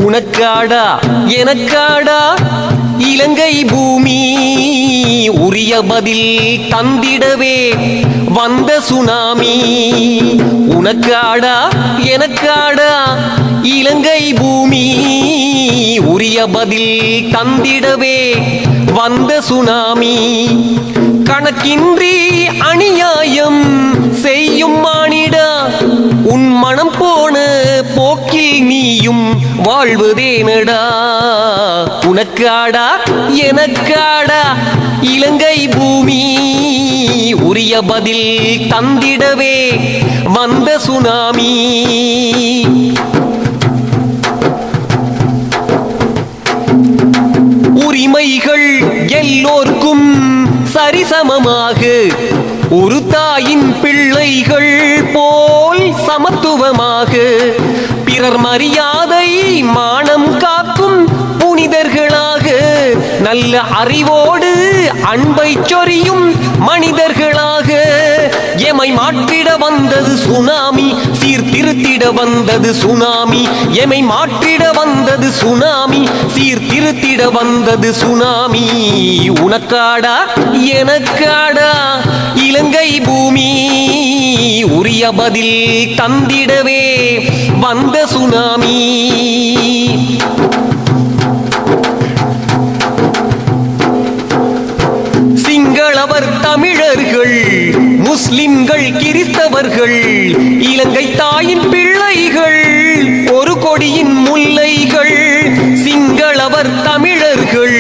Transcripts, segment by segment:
உனக்காடா எனக்காடா இலங்கை பூமி, உரிய பதில் தந்திடவே வந்த சுனாமி. உனக்காடா எனக்காடா இலங்கை பூமி, உரிய பதில் தந்திடவே வந்த சுனாமி. கணக்கின்றி அநியாயம் செய்யும் மானிடா, உன் மனம் போன போக்கில் நீயும் வாழ்வதேனடா. உனக்காடா எனக்காடா இலங்கை பூமி, உரிய பதில் தந்திடவே வந்த சுனாமி. உரிமைகள் எல்லோர்க்கும் சரிசமமாக, ஒரு தாயின் பிள்ளைகள் போல் சமத்துவமாக, பிறர் மரியாதை மானம் காக்கும் புனிதர்களாக, நல்ல அறிவோடு அன்பை சொரியும் மனிதர்களாக, எமை மாற்றிட வந்தது சுனாமி, சீர்திருத்திட வந்தது சுனாமி. எமை மாற்றிட வந்தது சுனாமி, சீர்திருத்திட வந்தது சுனாமி. உனக்காடா எனக்காடா இலங்கை பூமி, உரிய பதில் தந்திடவே வந்த சுனாமி. சிங்களவர் தமிழர்கள், முஸ்லிம்கள் கிறிஸ்தவர்கள், இலங்கை தாயின் பிள்ளைகள், ஒரு கொடியின் முல்லைகள். சிங்களவர் தமிழர்கள்,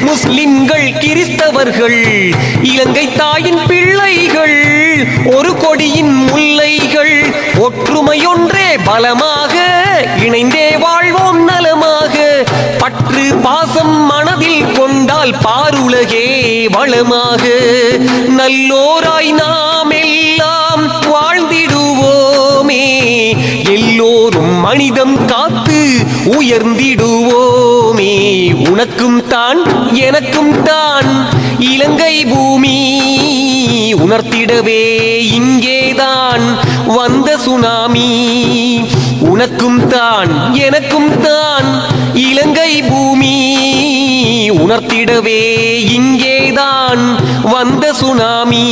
முஸ்லிம்கள் கிறிஸ்தவர்கள், இலங்கை தாயின் பிள்ளைகள், ஒரு கொடியின் முல்லைகள். ஒற்றுமையொன்றே பலமாக, இணைந்தே வாழ்வோம் நலமாக, பற்று பாசம் மனதில் கொண்டால் பாருலகே வளமாக. நல்லோராய் நாம் எல்லாம் வாழ்ந்திடுவோமே, எல்லோரும் மனிதம் காத்து உயர்ந்திடுவோமே. உனக்கும் தான் எனக்கும் தான் இலங்கை பூமி, உணர்த்திடவே இங்கேதான் வந்த சுனாமி. உனக்கும் தான் எனக்கும் தான் இலங்கை பூமி, உணர்த்திடவே இங்கேதான் வந்த சுனாமி.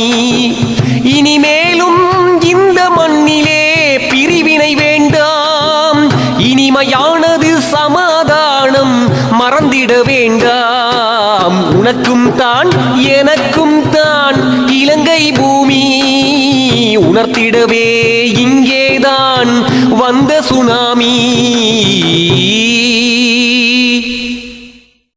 இனிமேலும் இந்த மண்ணிலே பிரிவினை வேண்டாம், இனிமையானது சமாதானம் மறந்திட வேண்டாம். உனக்கும் தான் எனக்கும் தான் இலங்கை பூமி, உணர்த்திடவே இங்கேதான் வந்த சுனாமி.